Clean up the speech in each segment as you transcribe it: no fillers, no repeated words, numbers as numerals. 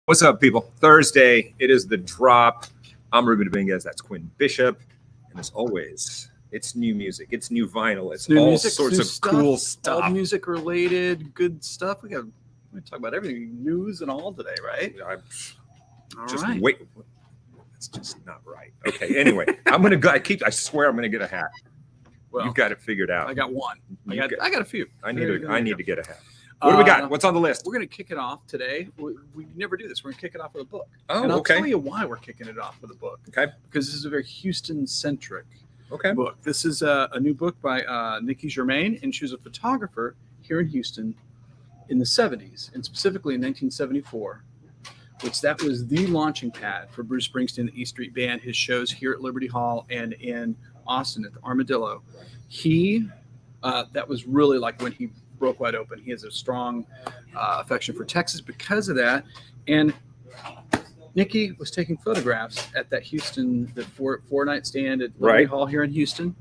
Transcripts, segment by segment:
What's up, people? Thursday, it is the drop. I'm Ruben Dominguez. That's Quinn Bishop. And as always, it's new music. It's new vinyl. It's new all music, sorts of cool stuff. All music related, good stuff. We talk about everything, news and all today, right? Wait. That's just not right. Okay. Anyway, I'm gonna go. I swear I'm gonna get a hat. Well, you've got it figured out. I got one. I got a few. I need to get a hat. What do we got? What's on the list? We're going to kick it off today. We never do this. We're going to kick it off with a book. Oh, and I'll okay. tell you why we're kicking it off with a book. Okay. Because this is a very Houston-centric book. This is a new book by Nikki Germain, and she was a photographer here in Houston in the 70s, and specifically in 1974, which that was the launching pad for Bruce Springsteen, the E Street Band, his shows here at Liberty Hall and in Austin at the Armadillo. That was really like when he broke wide open. He has a strong affection for Texas because of that. And Nikki was taking photographs at that Houston, the four night stand at Liberty Hall here in Houston.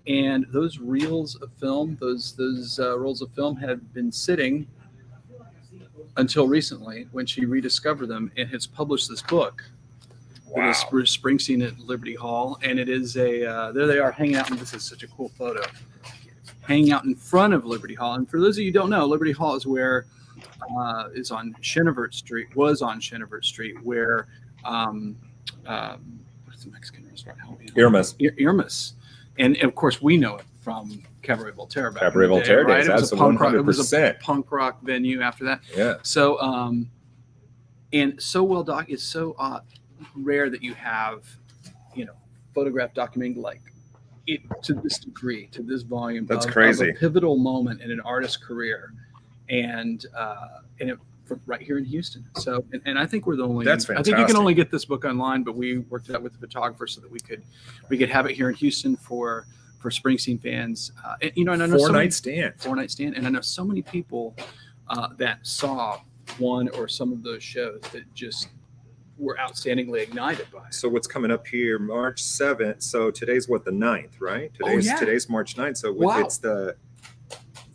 And those reels of film, those rolls of film had been sitting until recently when she rediscovered them and has published this book. Wow. It is Bruce Springsteen at Liberty Hall. And it is there they are hanging out. And this is such a cool photo. Hanging out in front of Liberty Hall. And for those of you who don't know, Liberty Hall is where was on Chenevert Street, where what's the Mexican restaurant? Irma's. And of course we know it from Cabaret Voltaire back in the day, right? It was a punk rock venue after that. Yeah. So and so well it's so rare that you have, photograph documenting like it to this degree, to this volume. That's crazy. Of a pivotal moment in an artist's career, and right here in Houston. So, and I think we're the only. That's fantastic. I think you can only get this book online, but we worked it out with the photographer so that we could have it here in Houston for Springsteen fans. And I know four-night stand, and I know so many people that saw one or some of those shows that just were outstandingly ignited by it. So what's coming up here, March 7th. So today's the 9th, right? Today's March 9th. So it's the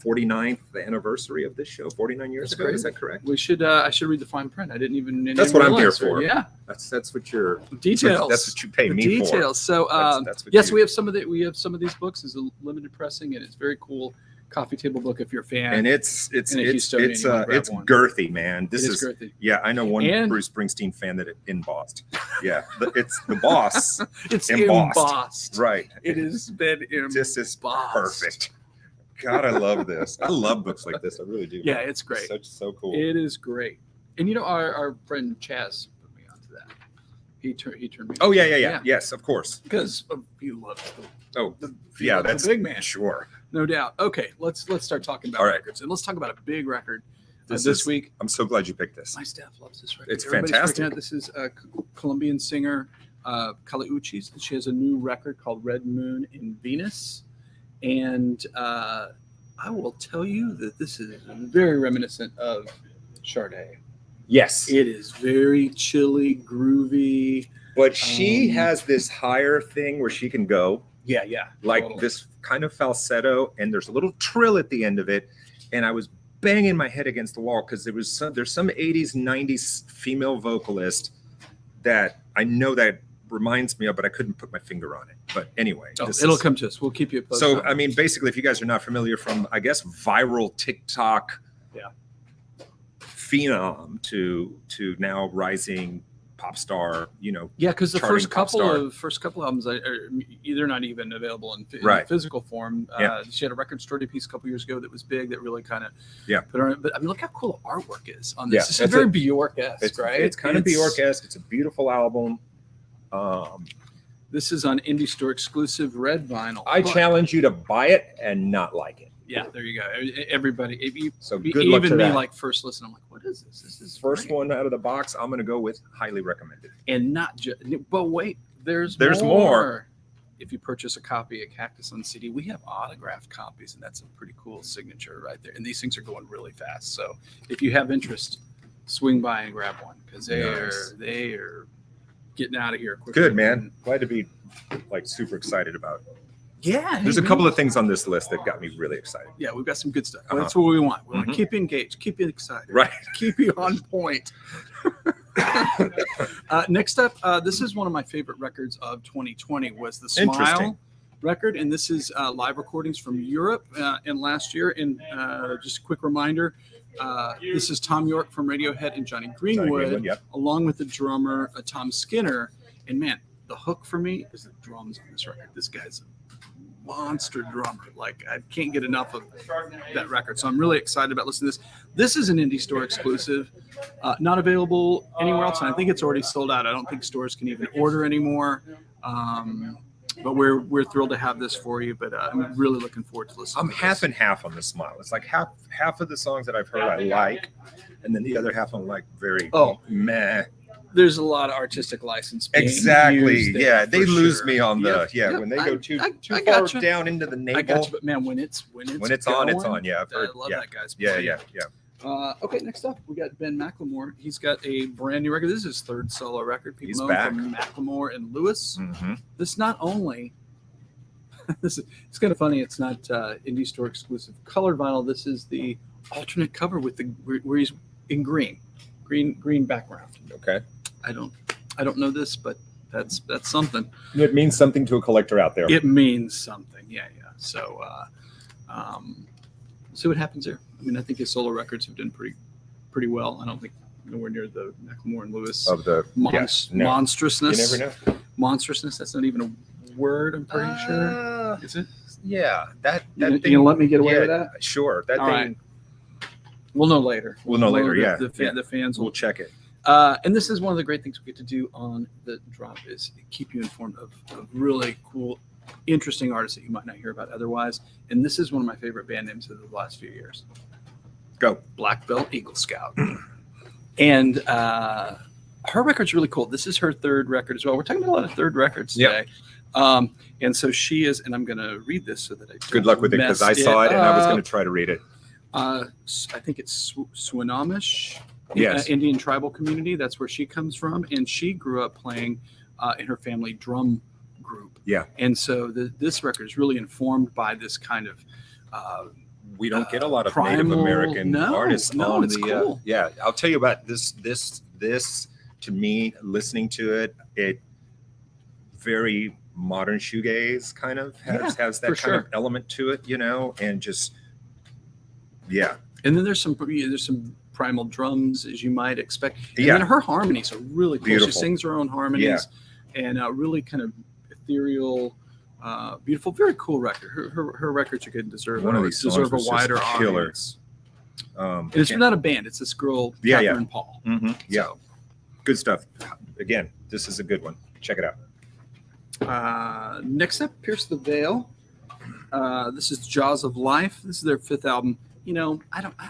49th anniversary of this show, 49 years ago. Crazy. Is that correct? We should I should read the fine print. I didn't even That's what I'm here for. Yeah. That's what your details. That's what you pay me for. Details. So yes, we have some of these books. It's a limited pressing and it's very cool. Coffee table book if you're a fan, and it's girthy, man. This is girthy. Yeah, I know one Bruce Springsteen fan that it embossed. Yeah, it's the boss. It's embossed. Right. It has been embossed. This is perfect. God, I love this. I love books like this. I really do. Yeah, it's great. So cool. It is great. And our friend Chaz put me onto that. He turned me. Oh yeah. Yes, of course. Because you love that's the big man. Sure. No doubt. Okay, let's start talking about records, and let's talk about a big record this week. I'm so glad you picked this. My staff loves this record. It's fantastic. This is a Colombian singer, Kali Uchis. She has a new record called Red Moon in Venus, and I will tell you that this is very reminiscent of Sade. Yes, it is very chilly, groovy. But she has this higher thing where she can go. Yeah. Like totally. This kind of falsetto, and there's a little trill at the end of it. And I was banging my head against the wall because there's some 80s, 90s female vocalist that I know that reminds me of, but I couldn't put my finger on it. But anyway. It'll come to us. We'll keep you posted. So, I mean, basically, if you guys are not familiar from, I guess, viral TikTok phenom to now rising pop star, because the first couple albums are either not even available in physical form. She had a record story piece a couple years ago that was big, that really kind of put her on. But I mean, look how cool the artwork is on this. This is very Bjork-esque, right? It's kind of Bjork-esque. It's a beautiful album. This is on Indie Store exclusive red vinyl. I challenge you to buy it and not like it. Yeah, there you go. Everybody, good luck to even me, that. like first listen, I'm like, what is this? This is first one out of the box. I'm going to go with highly recommended. And not just, but wait, there's more. If you purchase a copy of Cactus on CD, we have autographed copies, and that's a pretty cool signature right there. And these things are going really fast. So if you have interest, swing by and grab one because they are getting out of here quickly. Good, man. Glad to be super excited about it. Yeah. There's a couple of things on this list that got me really excited. Yeah, we've got some good stuff. That's what we want. We want to keep you engaged, keep you excited. Right. Keep you on point. Next up, this is one of my favorite records of 2020 was the Smile Interesting. record, and this is live recordings from Europe and last year. And just a quick reminder, this is Tom York from Radiohead and Johnny Greenwood, Yep. along with the drummer Tom Skinner. And man, the hook for me is the drums on this record. This guy's a monster drummer. Like, I can't get enough of that record. So I'm really excited about listening to this. This is an indie store exclusive, not available anywhere else. And I think it's already sold out. I don't think stores can even order anymore. But we're thrilled to have this for you. But I'm really looking forward to listening. I'm half and half on the Smile. It's like half of the songs that I've heard I like, and then the other half I'm like very meh. There's a lot of artistic license. Being Exactly. used Yeah, there, they for lose sure. me on the Yep. when they go too I far gotcha. down into the I got navel. you, but man, when it's When it's on, it's on. Yeah, I've heard. I love Yeah, that guy's yeah, playing. yeah. Okay, next up we got Ben McLemore. He's got a brand new record. This is his third solo record. People He's know back. him from Macklemore and Lewis. Mm-hmm. This not only it's kind of funny. It's not indie store exclusive colored vinyl. This is the alternate cover with the where he's in green background. Okay. I don't know this, but that's something. It means something to a collector out there. It means something. Yeah. So see what happens there. I mean, I think his solo records have done pretty well. I don't think nowhere near the Macklemore and Lewis Of the monstrousness. You never know. Monstrousness. That's not even a word. I'm pretty sure. Is it? Yeah, that You thing. gonna let me get away with that? Sure. That All thing. right. We'll know later. We'll know later. Yeah. The fans will. We'll check it. And this is one of the great things we get to do on the drop is keep you informed of really cool, interesting artists that you might not hear about otherwise. And this is one of my favorite band names of the last few years. Go. Black Belt Eagle Scout. And her record's really cool. This is her third record as well. We're talking about a lot of third records today. And so she is, and I'm going to read this so that I don't Good luck with it because I saw it and I was going to try to read it. I think it's Swinomish. Yes. Indian tribal community. That's where she comes from, and she grew up playing in her family drum group. Yeah. And so this record is really informed by this kind of. We don't get a lot of primal- Native American artists on it's the. cool. Yeah, I'll tell you about this. To me, listening to it, it very modern shoegaze kind of has that for kind of sure. element to it, and just And then there's some primal drums as you might expect. And Yeah. then her harmonies are really cool. Beautiful. She sings her own harmonies, and really kind of ethereal. Beautiful, very cool record. Her records are good and deserve One of these songs deserve a was just wider killer. audience. And it's not a band; it's this girl, Yeah, Catherine Paul. Mm-hmm. Yeah, So, good stuff. Again, this is a good one. Check it out. next up, Pierce the Veil. This is Jaws of Life. This is their fifth album. I don't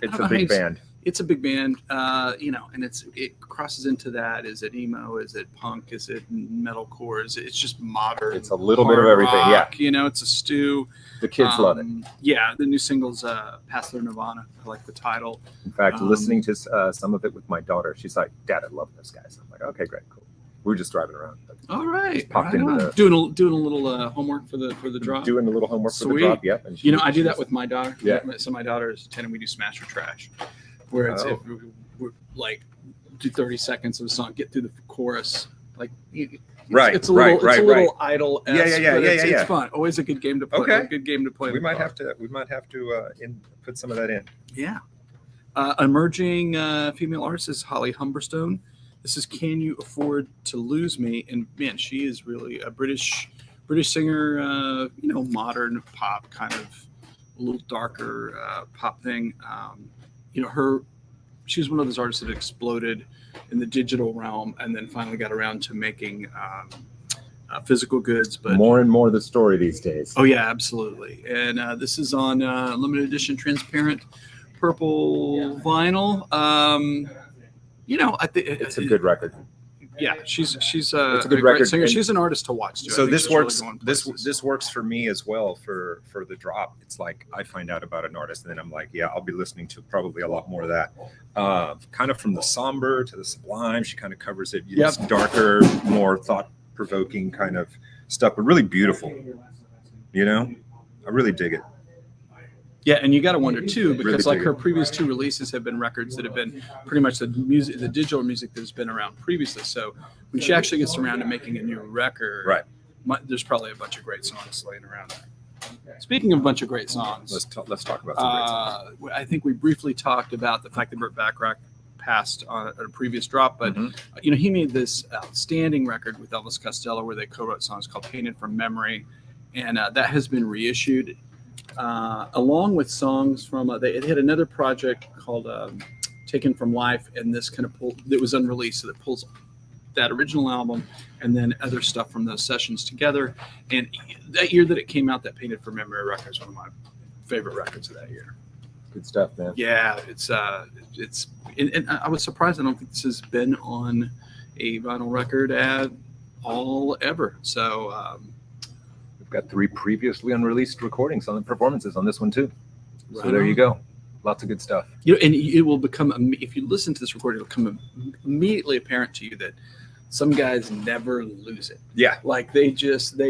It's know a how big you- band. It's a big band, and it crosses into that. Is it emo? Is it punk? Is it metalcore? It's just modern? It's a little bit of hard everything. rock, it's a stew. The kids love it. Yeah, the new single's "Past Their Nirvana." I like the title. In fact, listening to some of it with my daughter, she's like, "Dad, I love those guys." I'm like, "Okay, great, cool." We were just driving around, All right, popped right into on. the- doing a little homework for the drop. doing a little homework for the Sweet. drop. Yep. And I do that with my daughter. Yeah. So my daughter is 10 and we do Smash or Trash, where it's Oh. if we're like do 30 seconds of a song, get through the chorus. Like Right, it's a little right, little idle. Yeah. It's fun. Always a good game to play. Okay. A good game to play. We with might fun. have to put some of that in. Yeah. Emerging female artist is Holly Humberstone. This is "Can You Afford to Lose Me?" And man, she is really a British singer. Modern pop, kind of a little darker pop thing. She's one of those artists that exploded in the digital realm, and then finally got around to making physical goods. But More and more the story these days. oh yeah, absolutely. And this is on limited edition transparent purple vinyl. I think It's a good record. Yeah, she's It's a a good great record, singer. and- She's an artist to watch too. I So think this she's really works. going This places. this works for me as well for the drop. It's like I find out about an artist, and then I'm like, yeah, I'll be listening to probably a lot more of that. Kind of from the somber to the sublime. She kind of covers it. Yep. It's darker, more thought-provoking kind of stuff, but really beautiful. I really dig it. Yeah, and you got to wonder too, because Really like dig her it. previous 2 releases have been records that have been pretty much the music, the digital music that has been around previously. So when she actually gets around to making a new record, Right. There's probably a bunch of great songs laying around there. Speaking of a bunch of great songs, Let's talk about some great songs. I think we briefly talked about the fact that Burt Bacharach passed on a previous drop, but he made this outstanding record with Elvis Costello where they co-wrote songs called "Painted from Memory," and that has been reissued along with songs from. They had another project called "Taken from Life," and this kind of that was unreleased, so that pulls that original album and then other stuff from those sessions together. And that year that it came out, that "Painted from Memory" record is one of my favorite records of that year. Good stuff, man. Yeah, it's and I was surprised. I don't think this has been on a vinyl record at all ever. So We've got 3 previously unreleased recordings on the performances on this one too. So Right there on. you go. Lots of good stuff. and it will become, if you listen to this recording, it'll become immediately apparent to you that some guys never lose it. Yeah. Like they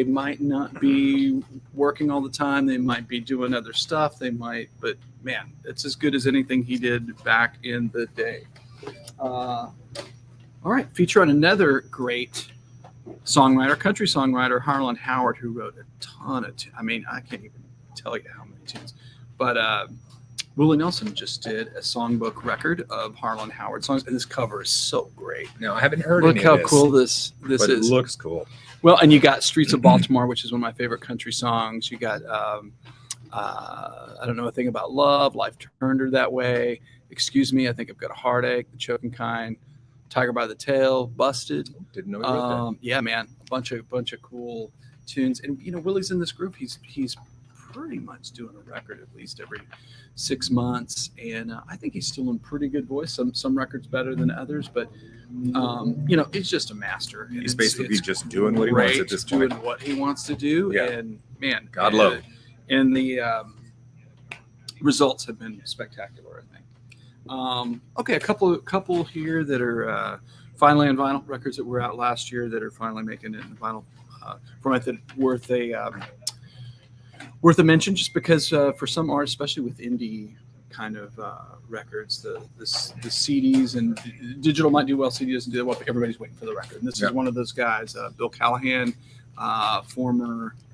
might not be working all the time. They might be doing other stuff. But man, it's as good as anything he did back in the day. All right. Feature on another great songwriter, country songwriter, Harlan Howard, who wrote a ton of, I can't even tell you how many tunes, but, Willie Nelson just did a songbook record of Harlan Howard songs, and this cover is so great. No, I haven't heard Look any how of this, cool this but is. it looks cool. Well, and you got Streets of Baltimore, which is one of my favorite country songs. You got I Don't Know a Thing About Love, Life Turned Her That Way, Excuse Me, I Think I've Got a Heartache, The Choking Kind, Tiger by the Tail, Busted. Didn't know he wrote that. Yeah, man, a bunch of cool tunes. And Willie's in this group. He's pretty much doing a record at least every 6 months, and I think he's still in pretty good voice. Some records better than others, but he's just a master. And He's basically just doing what he wants at this point. Doing what he wants to do, Yeah. and man, God love him. And the results have been spectacular, I think. Okay, a couple here that are finally on vinyl, records that were out last year that are finally making it in vinyl format that worth a mention, just because for some artists, especially with indie kind of records, the CDs and digital might do well, CD doesn't do well, but everybody's waiting for the record. And this is one of those guys, Bill Callahan,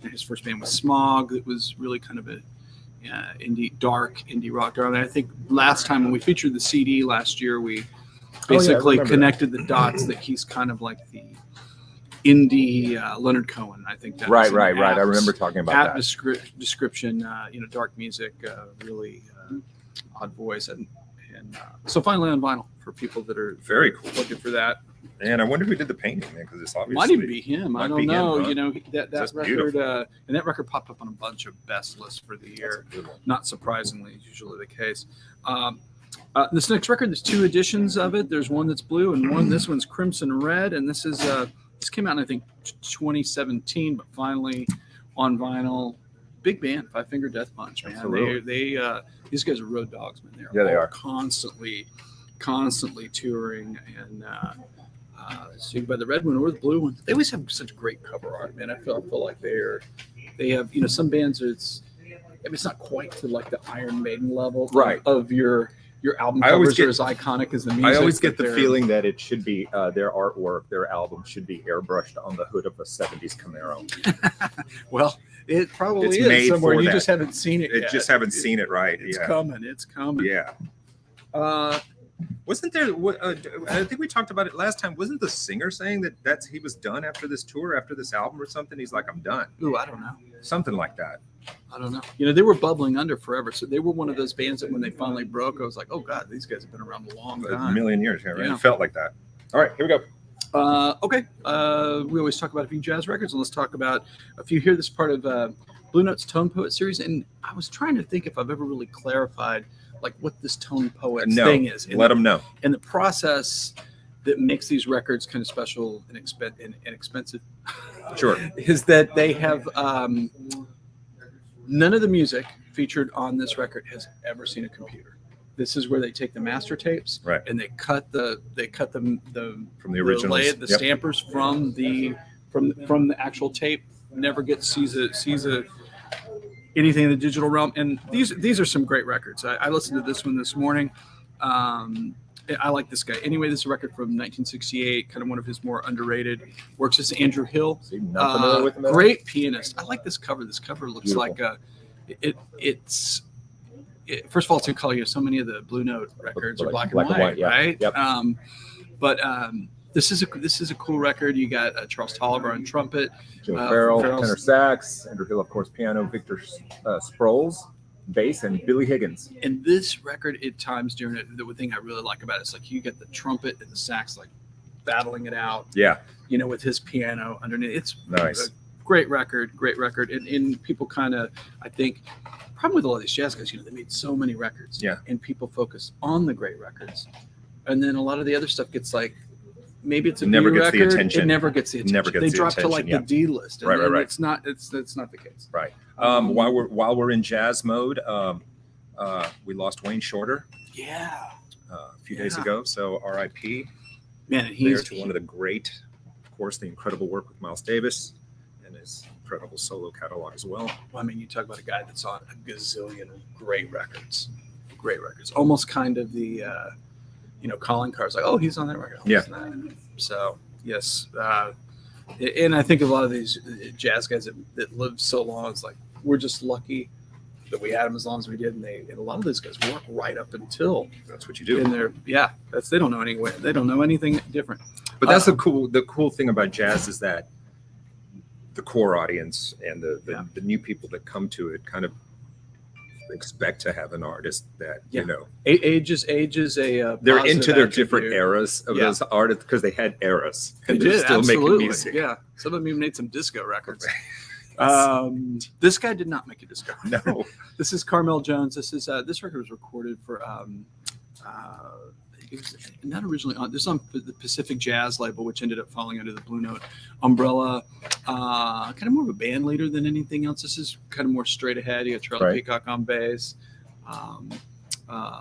his first band was Smog. It was really kind of a dark indie rock. And I think last time when we featured the CD last year, we basically connected the dots that he's kind of like the indie Leonard Cohen. I think that's Right. I remember talking about that. Description, dark music, really odd voice, and so finally on vinyl for people that are Very cool. looking for that. And I wonder who did the painting, man, because it's obviously Might even be him. I might don't be him, know. huh? That That's record beautiful. and that record popped up on a bunch of best lists for the year. That's a good one. Not surprisingly, usually the case. This next record, there's 2 editions of it. There's one that's blue and this one's crimson red. And this is this came out in, I think, 2017, but finally on vinyl. Big band, Five Finger Death Punch, man. Absolutely. They these guys are road dogs, man. They are constantly touring, and so by the red one or the blue one, they always have such great cover art, man. I feel like they have some bands. It's not quite to like the Iron Maiden level, right, of your album covers are as iconic as the music. I always get the feeling that it should be their artwork, their album should be airbrushed on the hood of a 70s Camaro. Well, it probably It's is made somewhere. for You that. just haven't seen it yet. Just haven't seen it right. It's coming. It's coming. Yeah. Wasn't there? I think we talked about it last time. Wasn't the singer saying that he was done after this tour, after this album or something? He's like, I'm done. Ooh, I don't know. Something like that. I don't know. They were bubbling under forever. So they were one of those bands that when they finally broke, I was like, oh God, these guys have been around a long A time. million years. Yeah, right? Yeah. It felt like that. All right, here we go. Okay. We always talk about a few jazz records, and let's talk about a few here. This is part of Blue Note's Tone Poet series, and I was trying to think if I've ever really clarified like what this Tone Poet thing is. Let them know. And the process that makes these records kind of special and inexpensive Sure. is that they have none of the music featured on this record has ever seen a computer. This is where they take the master tapes, right, and they cut the from the originals, the stampers from the actual tape. Never sees a anything in the digital realm. And these are some great records. I listened to this one this morning. I like this guy. Anyway, this is a record from 1968, kind of one of his more underrated works. This is Andrew Hill. So you're not familiar with him at all? Great pianist. I like this cover. This cover looks Beautiful. like first of all, it's in color. You know, so many of the Blue Note records are black and white, yeah. right? Yep. But this is a cool record. You got Charles Tolliver on trumpet, Joe Farrell, Farrell's- tenor sax, Andrew Hill, of course, piano, Victor Sproles, bass, and Billy Higgins. and this record at times during it, the thing I really like about it is like you get the trumpet and the sax like battling it out, Yeah, you know, with his piano underneath. It's nice. a great record, and people kind of, I think, problem with a lot of these jazz guys, you know, they made so many records, Yeah. and people focus on the great records, and then a lot of the other stuff gets like, maybe it's a Never B gets the record, attention. it never gets the attention. Never gets they the drop to like attention, the D list, and Right, then right. it's not the case. Right. While we're in jazz mode, we lost Wayne Shorter Yeah, a few days Yeah. ago. So R.I.P. man, and There he's to one of the great, of course, the incredible work with Miles Davis and his incredible solo catalog as well. Well, I mean, you talk about a guy that's on a gazillion great records, almost kind of the, calling cards like, oh, he's on that record. Oh, Yeah. he's not. So yes, and I think a lot of these jazz guys that live so long, it's like we're just lucky that we had them as long as we did, and a lot of these guys work right up until That's what you do. in their they don't know they don't know anything different. But that's the cool thing about jazz is that the core audience and the new people that come to it kind of expect to have an artist that Yeah. Age is a they're positive into their different attribute. eras of Yeah. those artists because they had eras They and they're did still absolutely. making music. Yeah, some of them even made some disco records. This guy did not make a disco. No, This is Carmel Jones. This record was recorded for it was not originally on. This is on the Pacific Jazz label, which ended up falling under the Blue Note umbrella. Kind of more of a band leader than anything else. This is kind of more straight ahead. You got Charlie Right. Peacock on bass,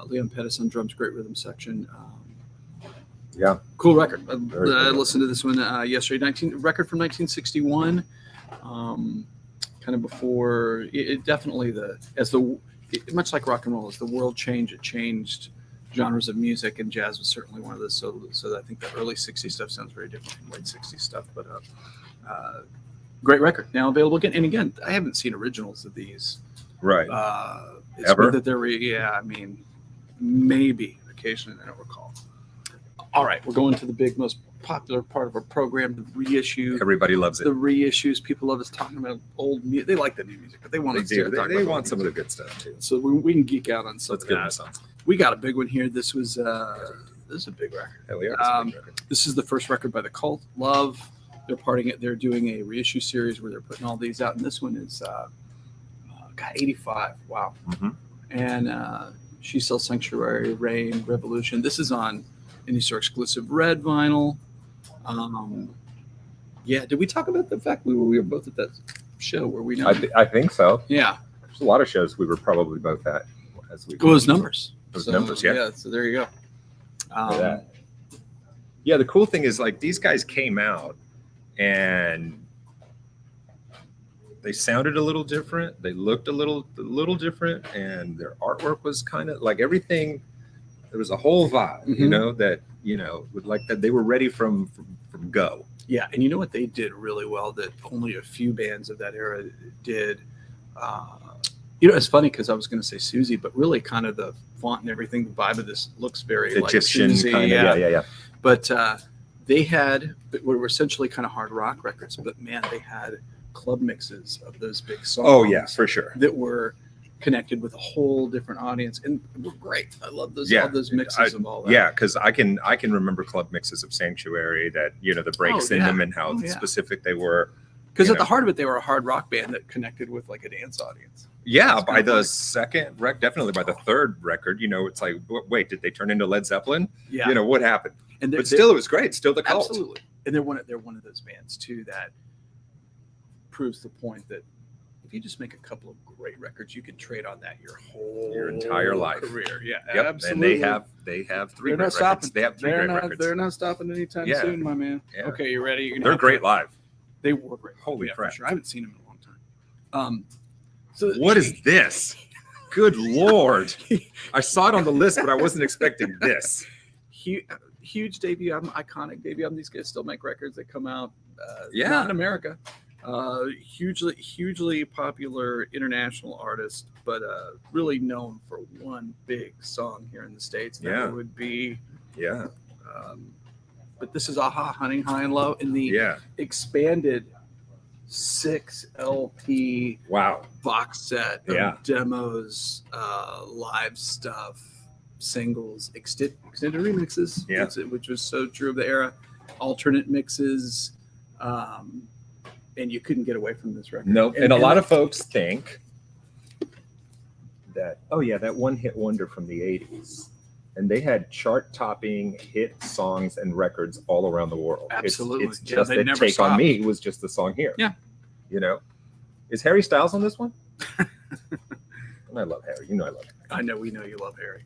Leon Pettis on drums, great rhythm section. Yeah. Cool record. I Very cool. listened to this one yesterday. Record from 1961. Kind of before it definitely much like rock and roll, as the world changed, it changed genres of music, and jazz was certainly one of those. So I think the early 60s stuff sounds very different from late 60s stuff, but great record. Now available again. And again, I haven't seen originals of these. right. It's Ever? weird that I mean, maybe occasionally, I don't recall. All right, we're going to the big, most popular part of our program, the reissue. Everybody loves it. The reissues. People love us talking about old music. They like the new music, but they want They us do. to talk They about want old some of music. the good stuff too. So we can geek out on some Let's of give them that. some. We got a big one here. This is a big record. Hell yeah, it's a big record. This is the first record by the Cult. Love. They're doing a reissue series where they're putting all these out, and this one is 85. Wow. Mhm. And She Sells Sanctuary, Rain, Revolution. This is on Indie exclusive red vinyl. Did we talk about the fact we were both at that show where we know? I think so. Yeah, There's a lot of shows we were probably both at as we those numbers. Those numbers, yeah. So there you go. Look at that. Yeah, the cool thing is like these guys came out and they sounded a little different. They looked a little different, and their artwork was kind of like everything. There was a whole vibe, Mhm. with like that they were ready from go. Yeah, and you know what they did really well that only a few bands of that era did. It's funny because I was going to say Susie, but really kind of the font and everything, the vibe of this looks very Egyptian like Susie. kind of, yeah. But they had what were essentially kind of hard rock records, but man, they had club mixes of those big songs. Oh yeah, for sure. That were connected with a whole different audience and were great. I love those. Yeah. All those mixes of all that. Yeah, because I can remember club mixes of Sanctuary that the breaks in them and how specific they were. Because at the heart of it, they were a hard rock band that connected with like a dance audience. Yeah, It's by kind of the funny. second record, definitely by the third record, it's like, wait, did they turn into Led Zeppelin? Yeah, What happened? and But still, it was great. Still the Cult. absolutely. And they're one of those bands too that proves the point that if you just make a couple of great records, you can trade on that your entire life. career. Yeah, Yep. absolutely. And they have three They're great not stopping. records. They have three They're great not. records. They're not stopping anytime Yeah. soon, my man. Yeah. Okay, you ready? You're gonna They're have great to- live. They were great. Holy For crap. sure. I haven't seen them in a long time. So What is this? Good Lord. I saw it on the list, but I wasn't expecting this. huge debut album, iconic debut album. These guys still make records that come out. Yeah. Not in America. Hugely popular international artist, but really known for one big song here in the States. And that would be but this is Aha, Hunting High and Low in the expanded 6 LP box set of demos, live stuff, singles, extended remixes, which was so true of the era, alternate mixes, and you couldn't get away from this record. Nope. And a lot of folks think that, that one-hit wonder from the 80s. And they had chart-topping hit songs and records all around the world. Absolutely. It's just that Take On Me was just the song here. Yeah. You know? Is Harry Styles on this one? And I love Harry. You know I love Harry. I know we know you love Harry.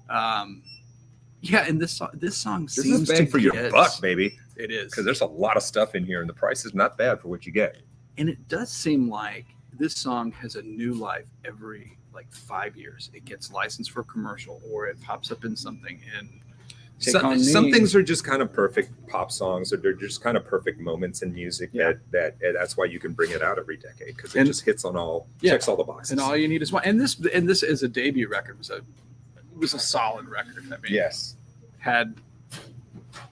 And this song this seems is bang to for your buck, baby. It is. Because there's a lot of stuff in here, and the price is not bad for what you get. And it does seem like this song has a new life every 5 years. It gets licensed for commercial, or it pops up in something. And some things are just kind of perfect pop songs, or they're just kind of perfect moments in music that's why you can bring it out every decade, because it just hits on checks all the boxes. And all you need is one. And this is a debut record. Was a solid record. I mean,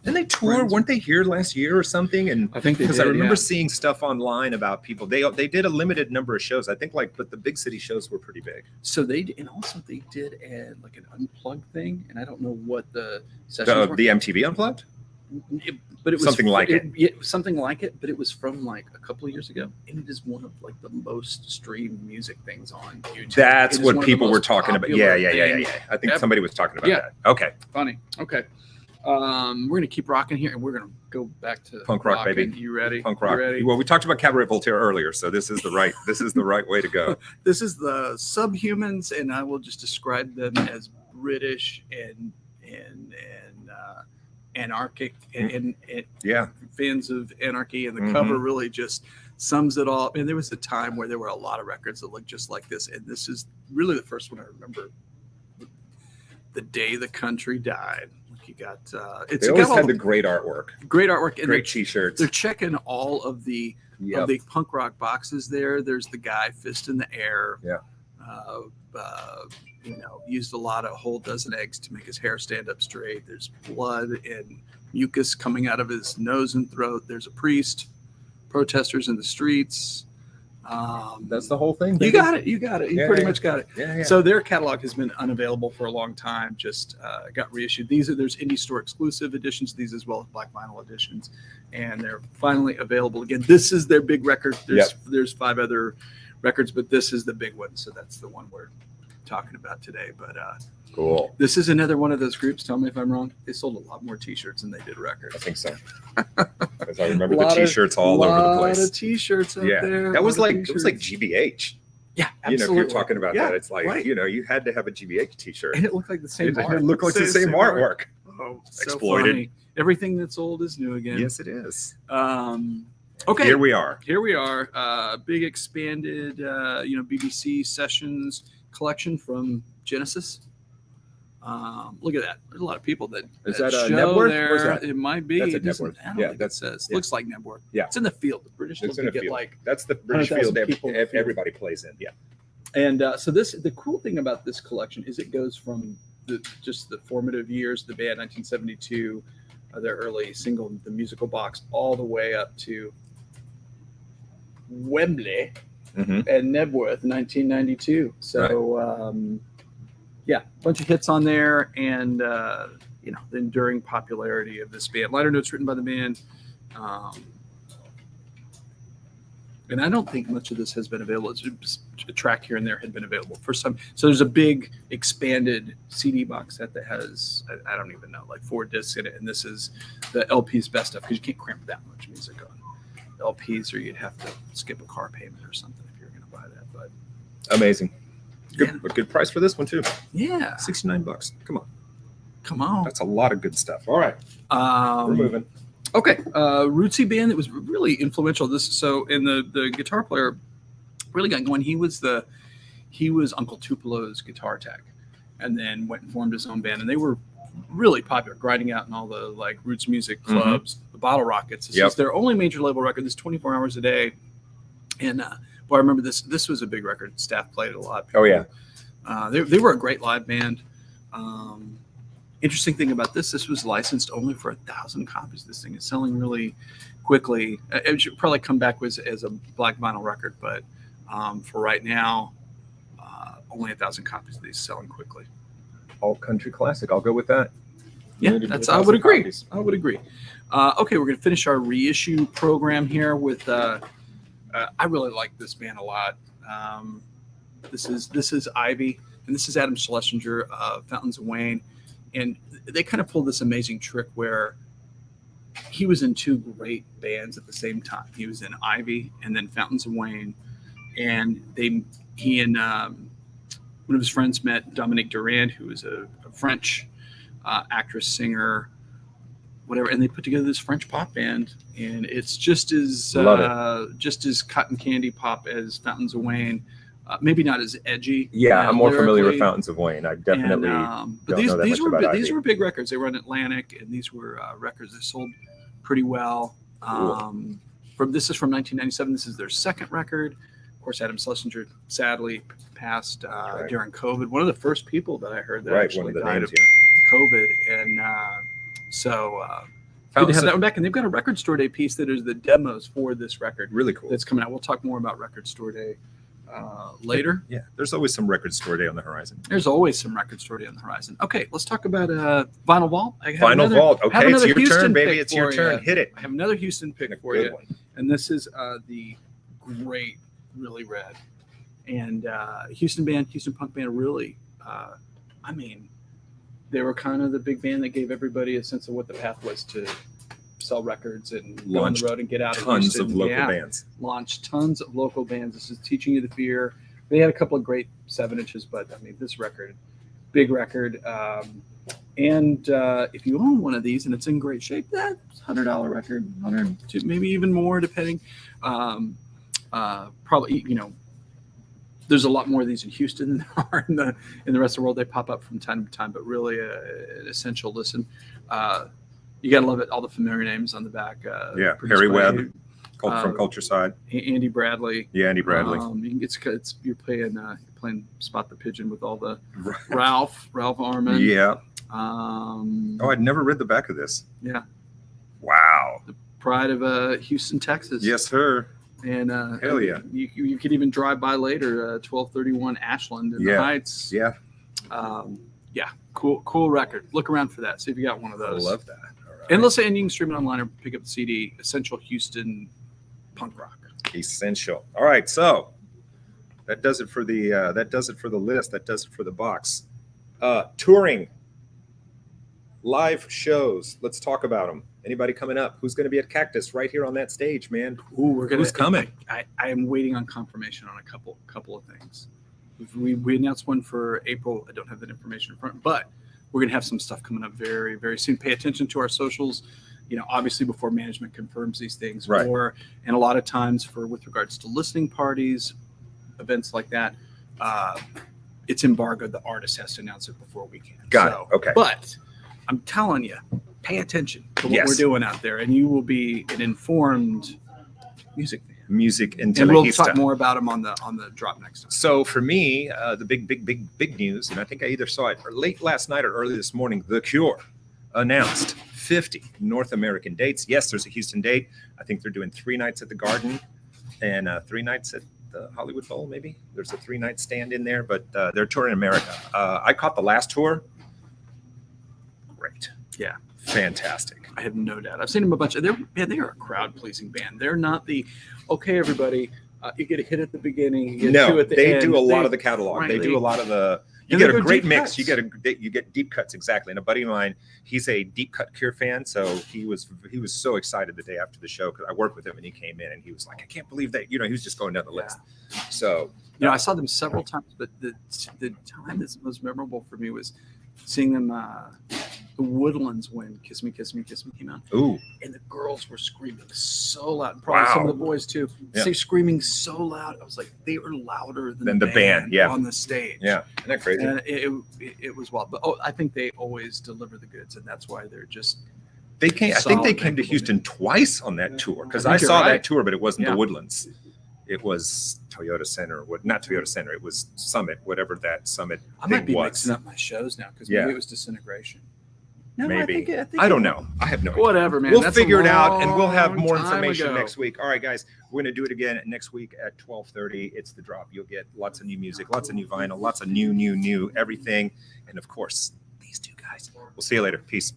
And they toured, weren't they here last year or something? And I think because I remember seeing stuff online about people. They did a limited number of shows. I think but the big city shows were pretty big. So they did an unplugged thing, and I don't know what the sessions were. The MTV Unplugged? But it was something like it. Yeah, something like it, but it was from a couple of years ago, and it is one of the most streamed music things on YouTube. That's what people were talking about. Yeah. I think somebody was talking about that. Okay. Funny. Okay. We're gonna keep rocking here, and we're gonna go back to punk rock, baby. You ready? Punk rock. You ready? Well, we talked about Cabaret Voltaire earlier, so this is the right way to go. This is the Subhumans, and I will just describe them as British and anarchic and fans of anarchy, and the cover really just sums it all. And there was a time where there were a lot of records that looked just like this, and this is really the first one I remember. The Day the Country Died. You got they always had the great artwork, and great t-shirts. They're checking all of the punk rock boxes there. There's the guy fist in the air. Used a lot of whole dozen eggs to make his hair stand up straight. There's blood and mucus coming out of his nose and throat. There's a priest, protesters in the streets. That's the whole thing. You got it. You pretty much got it. Yeah. So their catalog has been unavailable for a long time. Just got reissued. There's indie store exclusive editions, these as well as black vinyl editions, and they're finally available again. This is their big record. There's 5 other records, but this is the big one. So that's the one we're talking about today. But cool. This is another one of those groups. Tell me if I'm wrong. They sold a lot more T-shirts than they did records. I think so. Because I remember the T-shirts all over the place. A lot of T-shirts out there. It was like GBH. Yeah, absolutely. If you're talking about that, it's like you had to have a GBH T-shirt, and it looked like the same. It looked like the same artwork. Oh, exploited. Funny. Everything that's old is new again. Yes, it is. Okay, here we are. Big expanded, BBC sessions collection from Genesis. Look at that. There's a lot of people that is that show Nebworth? there. It might be. That's a Nebworth. I don't think it says. Looks like Nebworth. Yeah, it's in the field. The British it's in the field. That's the British 100,000 field everybody plays in. Yeah. And so the cool thing about this collection is it goes from the formative years, the band 1972, their early single, The Musical Box, all the way up to Wembley and Nebworth, 1992. So a bunch of hits on there, and the enduring popularity of this band. Liner notes written by the band. And I don't think much of this has been available. It's just a track here and there had been available for some. So there's a big expanded CD box set that has, I don't even know, 4 discs in it. And this is the LP's best stuff, because you can't cramp that much music on LPs, or you'd have to skip a car payment or something if you're going to buy that. But amazing. Good price for this one too. Yeah. $69. Come on. That's a lot of good stuff. All right. We're moving. Okay, rootsy band that was really influential. And the guitar player really got going. He was Uncle Tupelo's guitar tech, and then went and formed his own band, and they were really popular, grinding out in all the like roots music clubs, the Bottle Rockets. This is their only major label record. This 24 hours a day, and boy, I remember this. This was a big record. Staff played it a lot. People, they were a great live band. Interesting thing about this was licensed only for 1,000 copies. This thing is selling really quickly. It should probably come back as a black vinyl record, but for right now, only 1,000 copies of these selling quickly. Alt country classic. I'll go with that. Yeah, I would agree. Copies. I would agree. Okay, we're going to finish our reissue program here with. I really like this band a lot. This is Ivy, and this is Adam Schlesinger of Fountains of Wayne. And they kind of pulled this amazing trick where he was in two great bands at the same time. He was in Ivy and then Fountains of Wayne. And he and one of his friends met Dominique Durand, who was a French actress, singer, whatever. And they put together this French pop band. And it's just as cotton candy pop as Fountains of Wayne. Maybe not as edgy. Yeah, I'm more familiar with Fountains of Wayne. I definitely but these were big records. They were on Atlantic, and these were records that sold pretty well. This is from 1997. This is their second record. Of course, Adam Schlesinger sadly passed during COVID. One of the first people that I heard that actually died of COVID, and good to have that one back. And they've got a Record Store Day piece that is the demos for this record. Really cool. That's coming out. We'll talk more about Record Store Day later. Yeah, there's always some Record Store Day on the horizon. There's always some Record Store Day on the horizon. Okay, let's talk about Vinyl Vault. Vinyl Vault. Okay, it's your turn, baby. It's your turn. Hit it. I have another Houston pick for you. And this is the great Really Red. And Houston punk band, really, they were kind of the big band that gave everybody a sense of what the path was to sell records and go on the road and get out. Tons of local bands. Launched tons of local bands. This is Teaching You the Fear. They had a couple of great 7-inches, but this record, big record. And if you own one of these and it's in great shape, that's $100 record, $100, maybe even more, depending. Probably, there's a lot more of these in Houston than there are in the rest of the world. They pop up from time to time, but really an essential listen. You gotta love it. All the familiar names on the back. Harry Webb, from Culture Side. Andy Bradley. Yeah, Andy Bradley. You're playing Spot the Pigeon with all the Ralph Arman. Yeah. I'd never read the back of this. Yeah. Wow. The pride of Houston, Texas. Yes, sir. And hell yeah. You could even drive by later, 1231 Ashland in the Heights. Yeah. Cool record. Look around for that. See if you got one of those. I love that. And let's say, and you can stream it online or pick up the CD. Essential Houston Punk Rock. Essential. All right, so that does it for the list. That does it for the box. Touring, live shows. Let's talk about them. Anybody coming up? Who's going to be at Cactus right here on that stage, man? Who's coming? I am waiting on confirmation on a couple of things. We announced one for April. I don't have that information in front, but we're going to have some stuff coming up very, very soon. Pay attention to our socials, obviously before management confirms these things. Right. And a lot of times with regards to listening parties, events like that, it's embargoed. The artist has to announce it before we can. Got it. Okay. But I'm telling you, pay attention to what we're doing out there, and you will be an informed music fan. Music and we'll talk more about them on the drop next time. So for me, the big news, and I think I either saw it late last night or early this morning, The Cure announced 50 North American dates. Yes, there's a Houston date. I think they're doing 3 nights at the Garden and 3 nights at the Hollywood Bowl, maybe. There's a 3-night stand in there, but they're touring America. I caught the last tour. Great. Yeah. Fantastic. I have no doubt. I've seen them a bunch. They are a crowd-pleasing band. They're not the, okay, everybody, you get a hit at the beginning. You get 2 at the end. They do a lot of the catalog. Right, they do a lot of the. You get a great mix. You get deep cuts, exactly. And a buddy of mine, he's a deep cut Cure fan, so he was so excited the day after the show because I worked with him and he came in and he was like, I can't believe that. He was just going down the list. So I saw them several times, but the time that's most memorable for me was seeing them the Woodlands when Kiss Me, Kiss Me, Kiss Me came out. Ooh, And the girls were screaming so loud. And probably some of the boys too. Yeah. They screaming so loud. I was like, they were louder than the band, yeah, on the stage. Yeah, isn't that crazy? And it was wild. But I think they always deliver the goods, and that's why they're just. They came. I think they solid, came to bankable Houston band. twice on that tour because I I think you're saw right. that tour, but it wasn't Yeah. the Woodlands. It was Toyota Center. Not Toyota Center. It was Summit, whatever that Summit I might thing be was. mixing up my shows now because Yeah. maybe it was Disintegration. No, Maybe. I think I don't know. I have no idea. Whatever, man. We'll That's a figure it out, and we'll have long more time information ago. next week. All right, guys, we're going to do it again next week at 12:30. It's the drop. You'll get lots of new music, lots of new vinyl, lots of new everything, and of course, these two guys. We'll see you later. Peace.